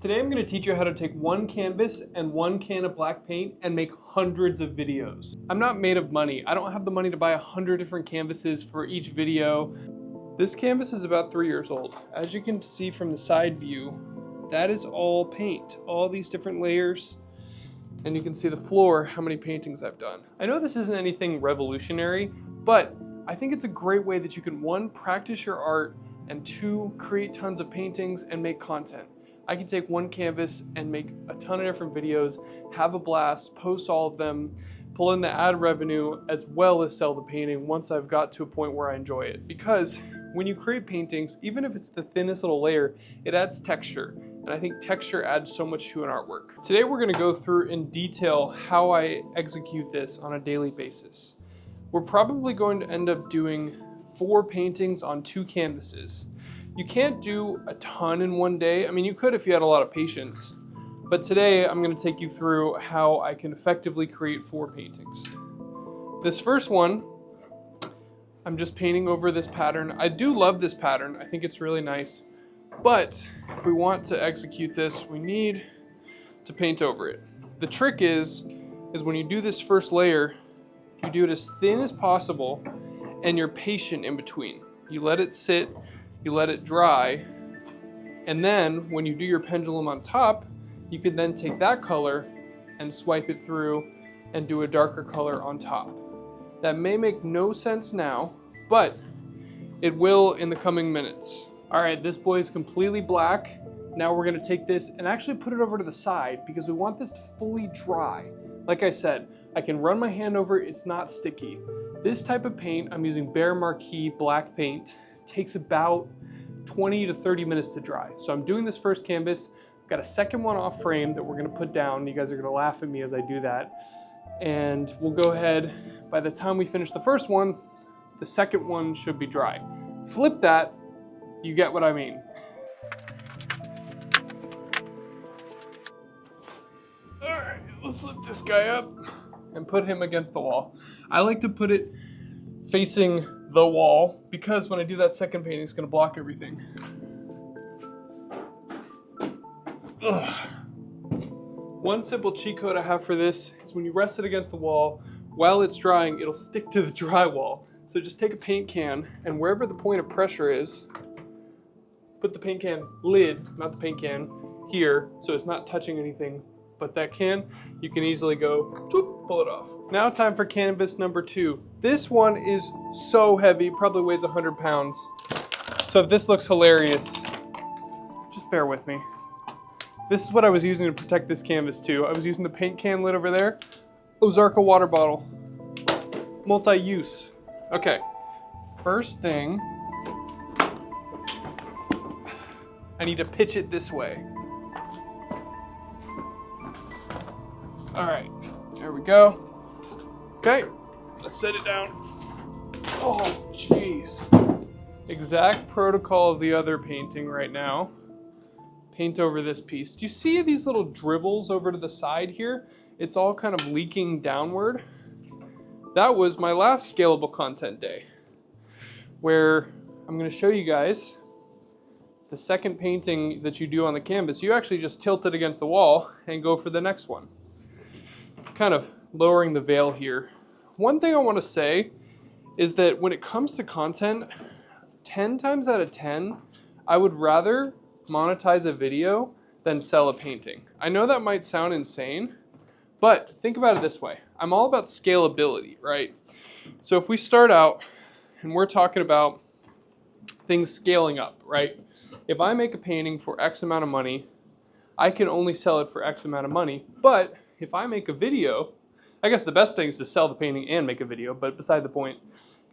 Today I'm going to teach you how to take one canvas and one can of black paint and make hundreds of videos. I'm not made of money. I don't have the money to buy 100 different canvases for each video. This canvas is about 3 years old. As you can see from the side view, that is all paint, all these different layers. And you can see the floor, how many paintings I've done. I know this isn't anything revolutionary, but I think it's a great way that you can, one, practice your art, and two, create tons of paintings and make content. I can take one canvas and make a ton of different videos, have a blast, post all of them, pull in the ad revenue, as well as sell the painting once I've got to a point where I enjoy it. Because when you create paintings, even if it's the thinnest little layer, it adds texture. And I think texture adds so much to an artwork. Today we're gonna go through in detail how I execute this on a daily basis. We're probably going to end up doing 4 paintings on 2 canvases. You can't do a ton in one day. I mean, you could if you had a lot of patience. But today I'm going to take you through how I can effectively create 4 paintings. This first one, I'm just painting over this pattern. I do love this pattern. I think it's really nice. But if we want to execute this, we need to paint over it. The trick is when you do this first layer, you do it as thin as possible and you're patient in between. You let it sit, you let it dry, and then when you do your pendulum on top, you can then take that color and swipe it through and do a darker color on top. That may make no sense now, but it will in the coming minutes. All right, this boy is completely black. Now we're gonna take this and actually put it over to the side because we want this to fully dry. Like I said, I can run my hand over it, it's not sticky. This type of paint, I'm using Behr Marquee black paint, takes about 20 to 30 minutes to dry. So I'm doing this first canvas, I've got a second one off frame that we're gonna put down. You guys are gonna laugh at me as I do that. And we'll go ahead, by the time we finish the first one, the second one should be dry. Flip that, you get what I mean. All right, let's lift this guy up and put him against the wall. I like to put it facing the wall because when I do that second painting, it's gonna block everything. Ugh. One simple cheat code I have for this is when you rest it against the wall, while it's drying, it'll stick to the drywall. So just take a paint can and wherever the point of pressure is, put the paint can lid, not the paint can, here, so it's not touching anything but that can, you can easily go, whoop, pull it off. Now time for canvas number 2. This one is so heavy, probably weighs 100 pounds. So if this looks hilarious, just bear with me. This is what I was using to protect this canvas too. I was using the paint can lid over there, Ozarka water bottle, multi-use. Okay, first thing, I need to pitch it this way. All right, there we go. Okay, let's set it down. Oh, jeez. Exact protocol of the other painting right now. Paint over this piece. Do you see these little dribbles over to the side here? It's all kind of leaking downward. That was my last Scalable content day, where I'm gonna show you guys the second painting that you do on the canvas. You actually just tilt it against the wall and go for the next one. Kind of lowering the veil here. One thing I want to say is that when it comes to content, 10 times out of 10, I would rather monetize a video than sell a painting. I know that might sound insane, but think about it this way. I'm all about scalability, right? So if we start out and we're talking about things scaling up, right? If I make a painting for X amount of money, I can only sell it for X amount of money, but if I make a video, I guess the best thing is to sell the painting and make a video, but beside the point,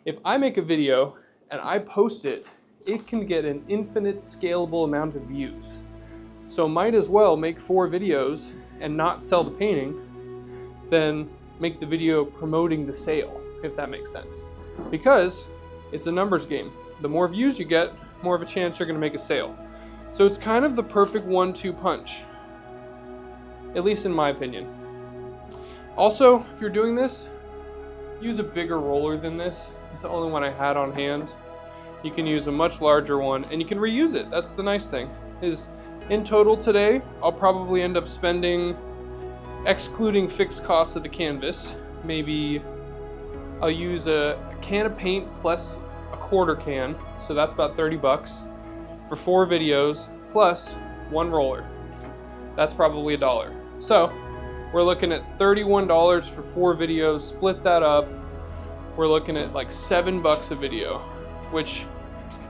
if I make a video and I post it, it can get an infinite scalable amount of views. So might as well make 4 videos and not sell the painting than make the video promoting the sale, if that makes sense. Because it's a numbers game. The more views you get, more of a chance you're gonna make a sale. So it's kind of the perfect 1-2 punch, at least in my opinion. Also, if you're doing this, use a bigger roller than this. It's the only one I had on hand. You can use a much larger one and you can reuse it. That's the nice thing, is In total today, I'll probably end up spending, excluding fixed costs of the canvas, maybe I'll use a can of paint plus a quarter can, so that's about 30 bucks for 4 videos plus 1 roller. That's probably $1. So we're looking at $31 for 4 videos. Split that up, we're looking at like $7 a video, which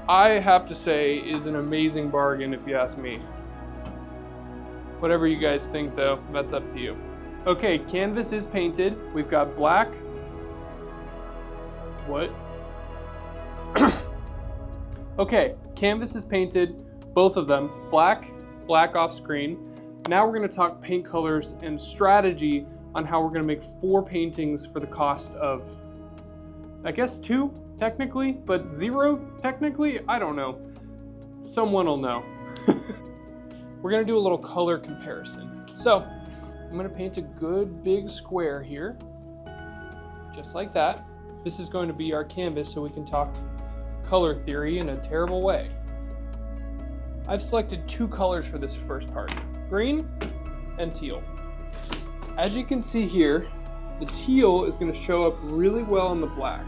I have to say is an amazing bargain if you ask me. Whatever you guys think though, that's up to you. Okay, canvas is painted. We've got black. What? Okay, canvas is painted, both of them, black off screen. Now we're gonna talk paint colors and strategy on how we're gonna make 4 paintings for the cost of, I guess 2 technically, but 0 technically, I don't know. Someone will know. We're gonna do a little color comparison. So I'm gonna paint a good big square here, just like that. This is going to be our canvas so we can talk color theory in a terrible way. I've selected 2 colors for this first part, green and teal. As you can see here, the teal is going to show up really well in the black,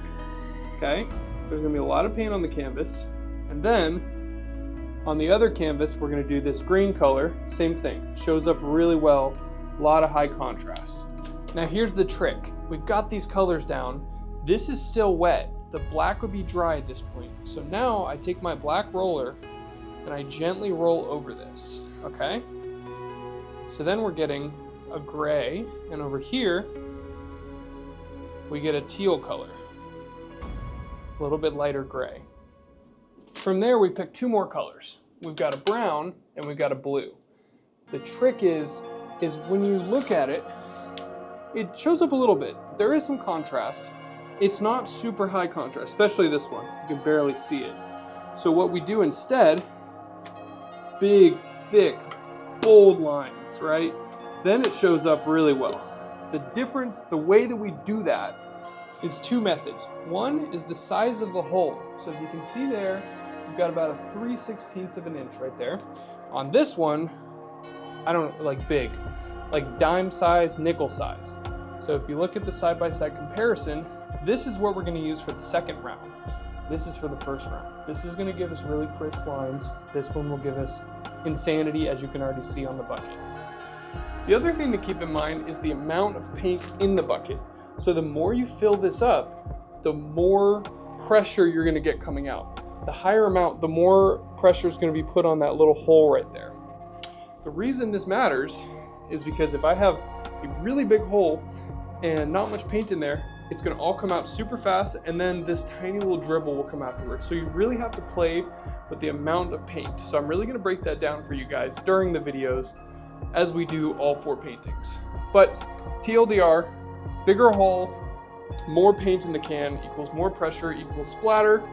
okay? There's going to be a lot of paint on the canvas, and then on the other canvas we're going to do this green color, same thing, shows up really well, a lot of high contrast. Now here's the trick, we've got these colors down. This is still wet. The black would be dry at this point. So now I take my black roller and I gently roll over this, okay? So then we're getting a gray, and over here, we get a teal color. A little bit lighter gray. From there, we pick 2 more colors. We've got a brown and we've got a blue. The trick is when you look at it, it shows up a little bit. There is some contrast. It's not super high contrast, especially this one. You can barely see it. So what we do instead, big, thick, bold lines, right? Then it shows up really well. The difference, the way that we do that is 2 methods. One is the size of the hole. So if you can see there, we've got about a 3/16 of an inch right there. On this one, I don't like big, like dime size, nickel sized. So if you look at the side-by-side comparison, this is what we're going to use for the second round. This is for the first round. This is going to give us really crisp lines. This one will give us insanity, as you can already see on the bucket. The other thing to keep in mind is the amount of paint in the bucket. So the more you fill this up, the more pressure you're going to get coming out. The higher amount, the more pressure is going to be put on that little hole right there. The reason this matters is because if I have a really big hole and not much paint in there, it's going to all come out super fast, and then this tiny little dribble will come afterwards. So you really have to play with the amount of paint. So I'm really going to break that down for you guys during the videos as we do all 4 paintings. But TLDR, bigger hole, more paint in the can equals more pressure equals splatter,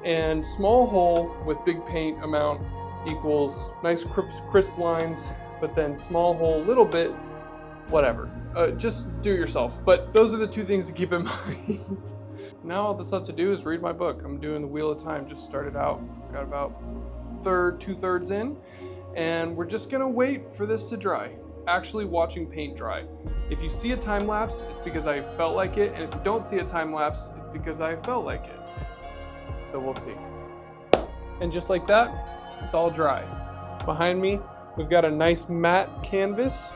and small hole with big paint amount equals nice crisp lines, but then small hole a little bit, whatever. Just do it yourself. But those are the 2 things to keep in mind. Now all that's left to do is read my book. I'm doing the Wheel of Time, just started out, got about 2/3 in, and we're just gonna wait for this to dry. Actually watching paint dry. If you see a time lapse, it's because I felt like it, and if you don't see a time lapse, it's because I felt like it. So we'll see. And just like that, it's all dry. Behind me, we've got a nice matte canvas.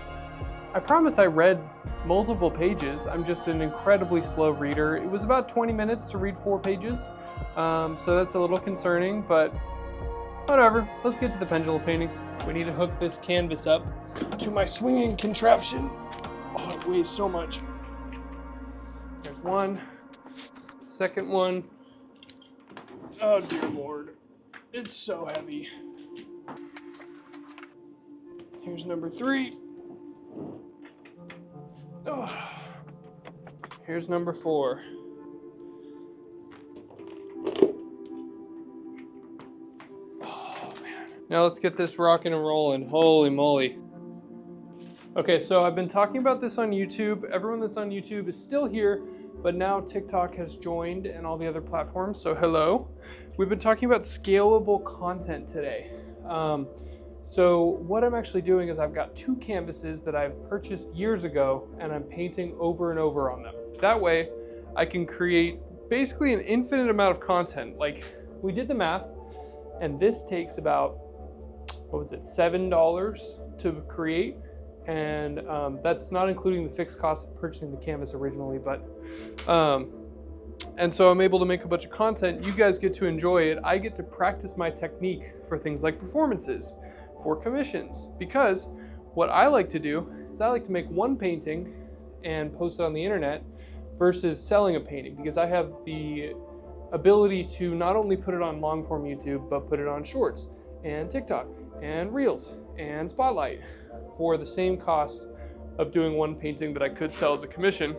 I promise I read multiple pages. I'm just an incredibly slow reader. It was about 20 minutes to read 4 pages. So that's a little concerning, but whatever. Let's get to the pendulum paintings. We need to hook this canvas up to my swinging contraption. Oh, it weighs so much. There's one. Second one. Oh dear Lord. It's so heavy. Here's number 3. Oh. Here's number 4. Oh man. Now let's get this rocking and rolling. Holy moly. Okay, so I've been talking about this on YouTube. Everyone that's on YouTube is still here, but now TikTok has joined and all the other platforms, so hello. We've been talking about scalable content today. So what I'm actually doing is I've got 2 canvases that I've purchased years ago, and I'm painting over and over on them. That way I can create basically an infinite amount of content. Like, we did the math, and this takes about, what was it, $7 to create, and that's not including the fixed cost of purchasing the canvas originally, but and so I'm able to make a bunch of content. You guys get to enjoy it. I get to practice my technique for things like performances, for commissions, because what I like to do is I like to make one painting and post it on the internet versus selling a painting, because I have the ability to not only put it on long form YouTube, but put it on shorts and TikTok and Reels and Spotlight for the same cost of doing one painting that I could sell as a commission.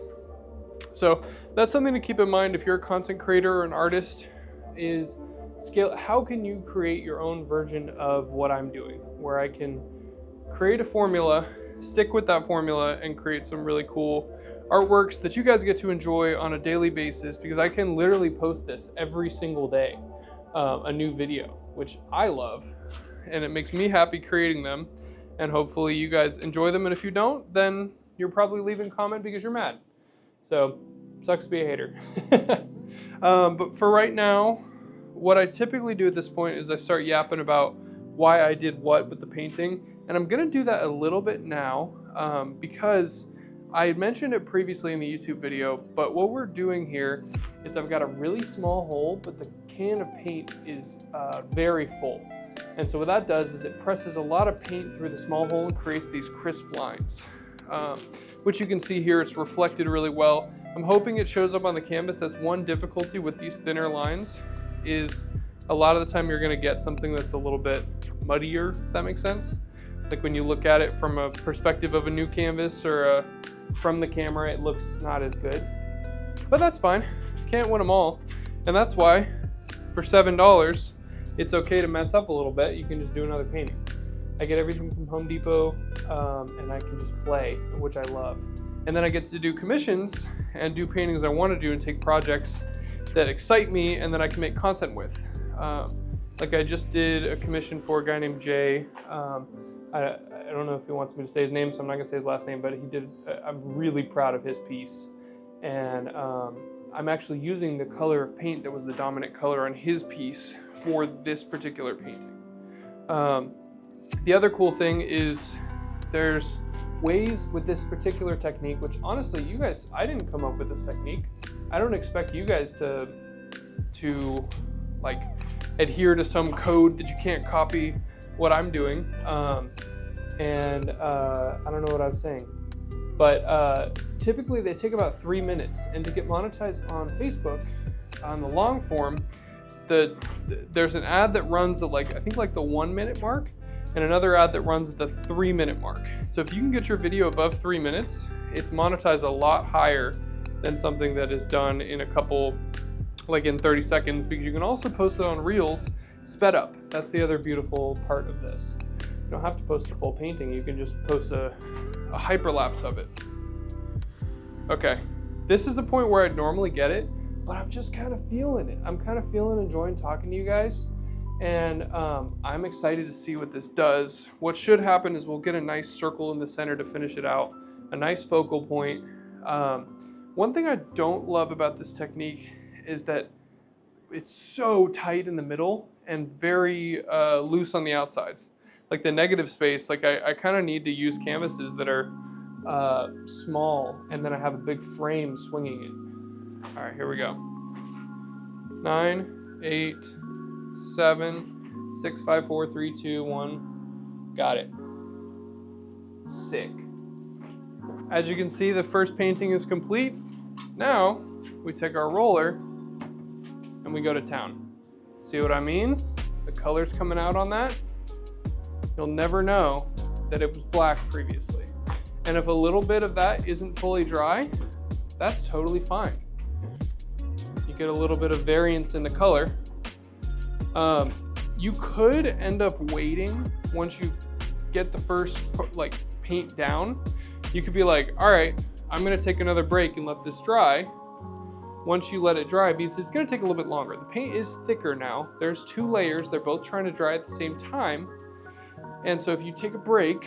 So that's something to keep in mind if you're a content creator or an artist, is scale. How can you create your own version of what I'm doing, where I can create a formula, stick with that formula, and create some really cool artworks that you guys get to enjoy on a daily basis, because I can literally post this every single day, a new video, which I love, and it makes me happy creating them, and hopefully you guys enjoy them. And if you don't, then you're probably leaving a comment because you're mad. So, sucks to be a hater. But for right now, what I typically do at this point is I start yapping about why I did what with the painting, and I'm gonna do that a little bit now, because I had mentioned it previously in the YouTube video, but what we're doing here is I've got a really small hole, but the can of paint is very full. And so what that does is it presses a lot of paint through the small hole and creates these crisp lines, which you can see here. It's reflected really well. I'm hoping it shows up on the canvas. That's one difficulty with these thinner lines, is a lot of the time you're gonna get something that's a little bit muddier, if that makes sense. Like when you look at it from a perspective of a new canvas or from the camera, it looks not as good. But that's fine, can't win them all. And that's why, for $7, it's okay to mess up a little bit. You can just do another painting. I get everything from Home Depot, and I can just play, which I love. And then I get to do commissions and do paintings I want to do and take projects that excite me and that I can make content with. Like I just did a commission for a guy named Jay. I don't know if he wants me to say his name, so I'm not gonna say his last name, but he did, I'm really proud of his piece. And I'm actually using the color of paint that was the dominant color on his piece for this particular painting. The other cool thing is there's ways with this particular technique, which honestly, you guys, I didn't come up with this technique. I don't expect you guys to like adhere to some code that you can't copy what I'm doing. I don't know what I was saying, but typically they take about 3 minutes, and to get monetized on Facebook, on the long form, there's an ad that runs at I think the 1 minute mark, and another ad that runs at the 3 minute mark. So if you can get your video above 3 minutes, it's monetized a lot higher than something that is done in a couple, in 30 seconds, because you can also post it on Reels sped up. That's the other beautiful part of this. You don't have to post a full painting, you can just post a hyperlapse of it. Okay, this is the point where I'd normally get it, but I'm just kind of feeling it. I'm kind of enjoying talking to you guys, and I'm excited to see what this does. What should happen is we'll get a nice circle in the center to finish it out, a nice focal point. One thing I don't love about this technique is that it's so tight in the middle and very loose on the outsides. Like the negative space, I kind of need to use canvases that are small, and then I have a big frame swinging it. All right, here we go. 9, 8, 7, 6, 5, 4, 3, 2, 1. Got it. Sick. As you can see, the first painting is complete. Now we take our roller and we go to town. See what I mean? The color's coming out on that. You'll never know that it was black previously. And if a little bit of that isn't fully dry, that's totally fine. You get a little bit of variance in the color. You could end up waiting once you get the first paint down. You could be like, all right, I'm gonna take another break and let this dry. Once you let it dry, because it's gonna take a little bit longer. The paint is thicker now. There's 2 layers. They're both trying to dry at the same time. And so if you take a break,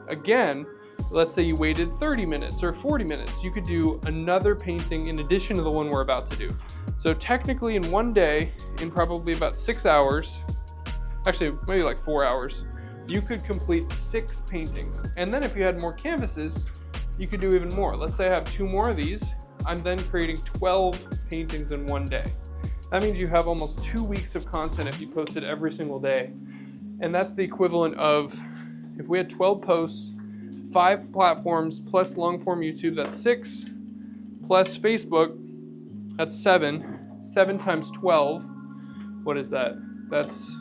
again, let's say you waited 30 minutes or 40 minutes, you could do another painting in addition to the one we're about to do. So technically in one day, in probably about 6 hours, actually maybe like 4 hours, you could complete 6 paintings. And then if you had more canvases, you could do even more. Let's say I have 2 more of these, I'm then creating 12 paintings in one day. That means you have almost 2 weeks of content if you post it every single day. And that's the equivalent of, if we had 12 posts, 5 platforms plus long form YouTube, that's 6, plus Facebook, that's 7. 7 times 12, what is that? That's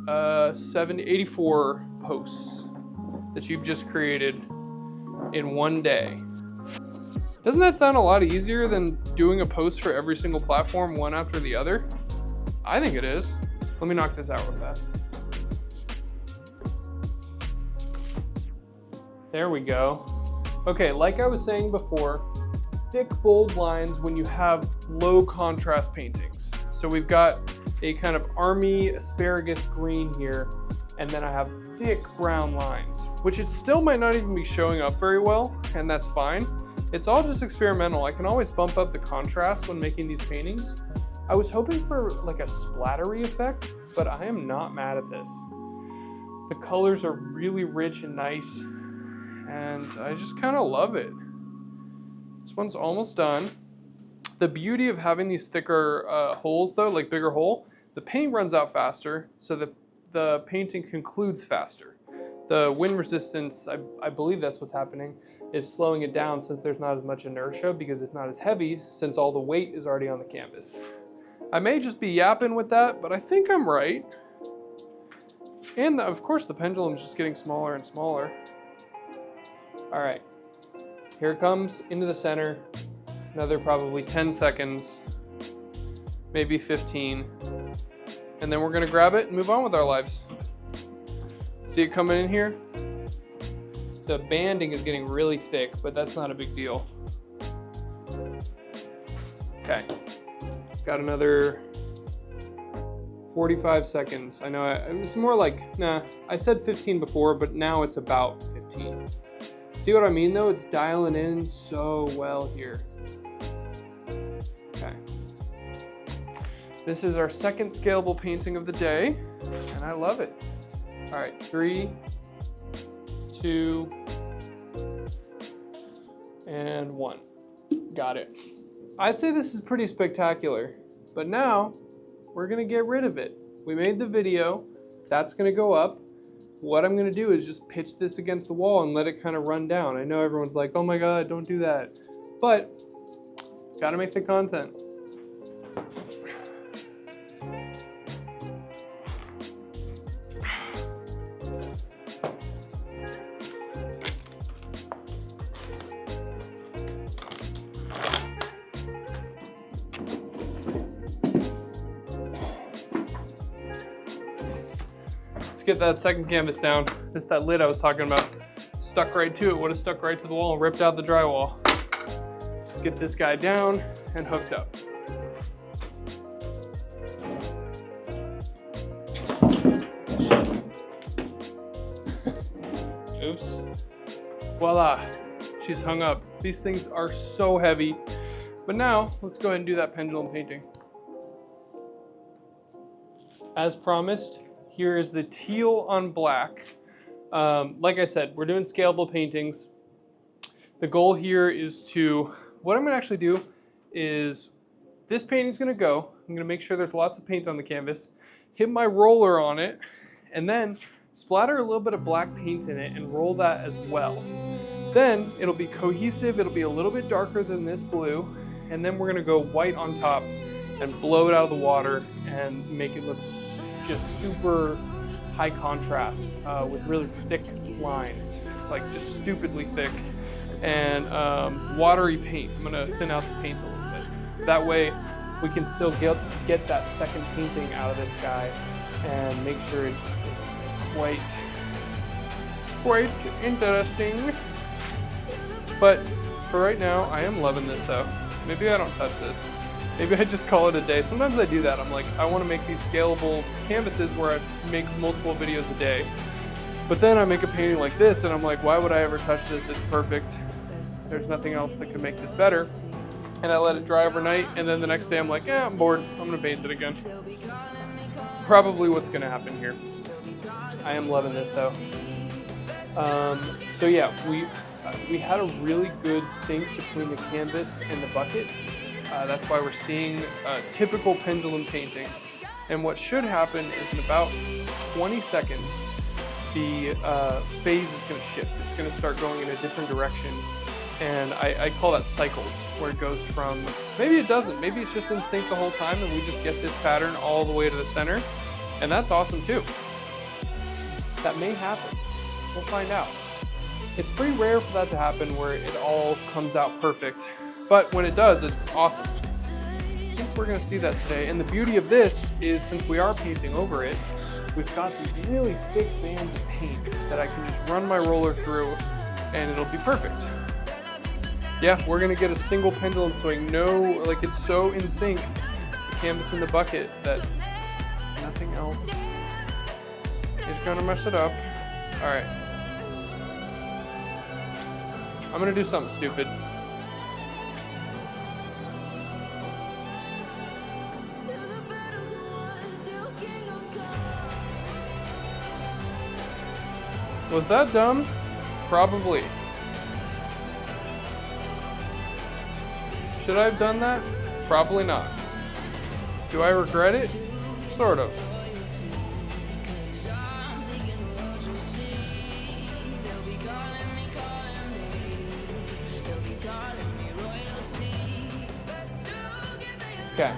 84 posts that you've just created in one day. Doesn't that sound a lot easier than doing a post for every single platform, one after the other? I think it is. Let me knock this out real fast. There we go. Okay, like I was saying before, thick, bold lines when you have low contrast paintings. So we've got a kind of army asparagus green here, and then I have thick brown lines, which it still might not even be showing up very well, and that's fine. It's all just experimental. I can always bump up the contrast when making these paintings. I was hoping for like a splattery effect, but I am not mad at this. The colors are really rich and nice, and I just kind of love it. This one's almost done. The beauty of having these thicker holes though, like bigger hole, the paint runs out faster, so the painting concludes faster. The wind resistance, I believe that's what's happening, is slowing it down since there's not as much inertia because it's not as heavy since all the weight is already on the canvas. I may just be yapping with that, but I think I'm right. And of course the pendulum's just getting smaller and smaller. All right, here it comes into the center. Another probably 10 seconds, maybe 15. And then we're gonna grab it and move on with our lives. See it coming in here? The banding is getting really thick, but that's not a big deal. Okay, got another 45 seconds. I know it's more like, nah, I said 15 before, but now it's about 15. See what I mean though? It's dialing in so well here. Okay. This is our second scalable painting of the day, and I love it. All right, 3, 2, and 1. Got it. I'd say this is pretty spectacular, but now we're gonna get rid of it. We made the video, that's gonna go up. What I'm gonna do is just pitch this against the wall and let it kind of run down. I know everyone's like, oh my God, don't do that. But, gotta make the content. Get that second canvas down. It's that lid I was talking about. Stuck right to it, would have stuck right to the wall and ripped out the drywall. Let's get this guy down and hooked up. Oops. Voila, she's hung up. These things are so heavy. But now, let's go ahead and do that pendulum painting. As promised, here is the teal on black. Like I said, we're doing scalable paintings. The goal here is to, what I'm gonna actually do is, this painting's gonna go, I'm gonna make sure there's lots of paint on the canvas, hit my roller on it, and then splatter a little bit of black paint in it and roll that as well. Then it'll be cohesive, it'll be a little bit darker than this blue, and then we're gonna go white on top and blow it out of the water and make it look just super high contrast with really thick lines, like just stupidly thick, and watery paint. I'm gonna thin out the paint a little bit. That way we can still get that second painting out of this guy and make sure it's quite interesting. But for right now, I am loving this though. Maybe I don't touch this. Maybe I just call it a day. Sometimes I do that. I'm like, I want to make these scalable canvases where I make multiple videos a day. But then I make a painting like this and I'm like, why would I ever touch this? It's perfect. There's nothing else that could make this better. And I let it dry overnight, and then the next day I'm like, yeah, I'm bored. I'm gonna paint it again. Probably what's gonna happen here. I am loving this though. So yeah, we had a really good sync between the canvas and the bucket. That's why we're seeing a typical pendulum painting. And what should happen is in about 20 seconds, the phase is going to shift. It's going to start going in a different direction. And I call that cycles, where it goes from, maybe it doesn't, maybe it's just in sync the whole time and we just get this pattern all the way to the center. And that's awesome too. That may happen. We'll find out. It's pretty rare for that to happen where it all comes out perfect. But when it does, it's awesome. I think we're going to see that today. And the beauty of this is, since we are painting over it, we've got these really thick bands of paint that I can just run my roller through and it'll be perfect. Yeah, we're going to get a single pendulum swing. Like it's so in sync, the canvas in the bucket, that nothing else is going to mess it up. All right. I'm going to do something stupid. Was that dumb? Probably. Should I have done that? Probably not. Do I regret it? Sort of. Okay.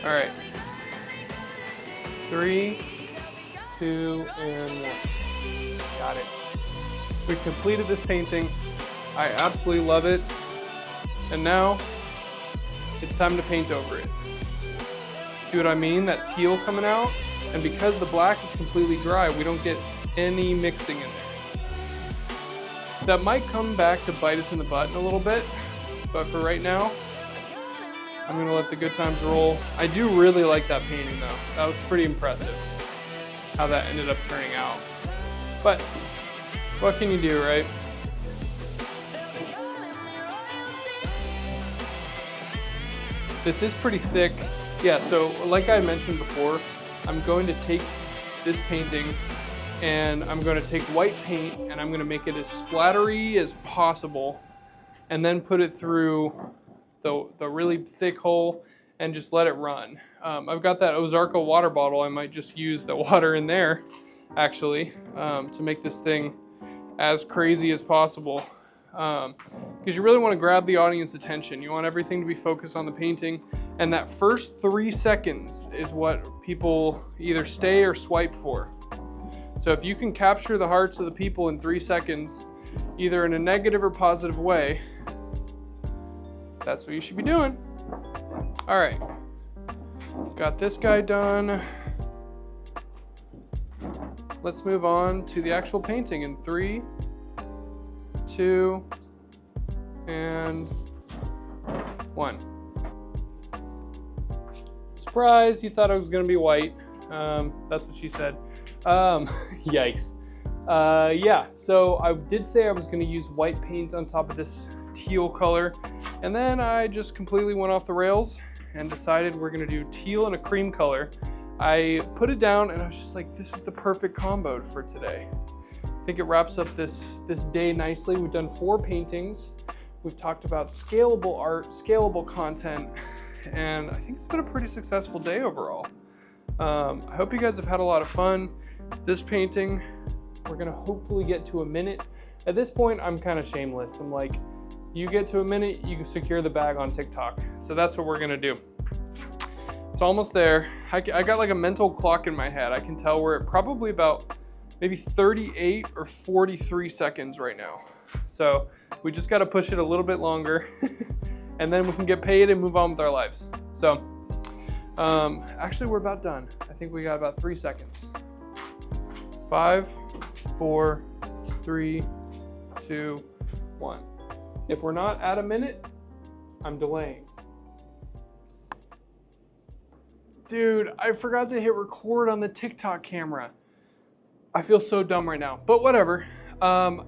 All right. 3, 2, and 1. Got it. We've completed this painting. I absolutely love it. And now it's time to paint over it. See what I mean? That teal coming out. And because the black is completely dry, we don't get any mixing in there. That might come back to bite us in the butt in a little bit, but for right now, I'm gonna let the good times roll. I do really like that painting though. That was pretty impressive, how that ended up turning out. But what can you do, right? This is pretty thick. Yeah, so like I mentioned before, I'm going to take this painting and I'm going to take white paint and I'm going to make it as splattery as possible and then put it through the really thick hole and just let it run. I've got that Ozarka water bottle. I might just use the water in there actually to make this thing as crazy as possible, because you really want to grab the audience attention. You want everything to be focused on the painting, and that first 3 seconds is what people either stay or swipe for. So if you can capture the hearts of the people in 3 seconds, either in a negative or positive way, that's what you should be doing. All right, got this guy done. Let's move on to the actual painting in 3, 2, and 1. Surprise, you thought it was gonna be white. That's what she said. Yikes. Yeah, so I did say I was gonna use white paint on top of this teal color, and then I just completely went off the rails and decided we're gonna do teal and a cream color. I put it down and I was just like, this is the perfect combo for today. I think it wraps up this day nicely. We've done 4 paintings. We've talked about scalable art, scalable content, and I think it's been a pretty successful day overall. I hope you guys have had a lot of fun. This painting, we're gonna hopefully get to a minute. At this point, I'm kind of shameless. I'm like, you get to a minute, you can secure the bag on TikTok. So that's what we're gonna do. It's almost there. I got like a mental clock in my head. I can tell we're at probably about maybe 38 or 43 seconds right now. So we just got to push it a little bit longer and then we can get paid and move on with our lives. So actually we're about done. I think we got about 3 seconds. 5, 4, 3, 2, 1. If we're not at a minute, I'm delaying. Dude, I forgot to hit record on the TikTok camera. I feel so dumb right now, but whatever.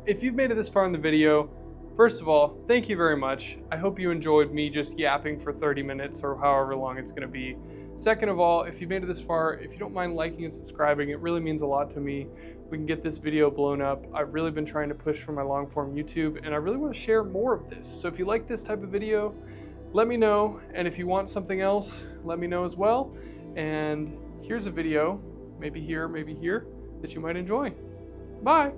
If you've made it this far in the video, first of all, thank you very much. I hope you enjoyed me just yapping for 30 minutes or however long it's gonna be. Second of all, if you made it this far, if you don't mind liking and subscribing, it really means a lot to me. We can get this video blown up. I've really been trying to push for my long form YouTube, and I really want to share more of this. So if you like this type of video, let me know. And if you want something else, let me know as well. And here's a video, maybe here, that you might enjoy. Bye.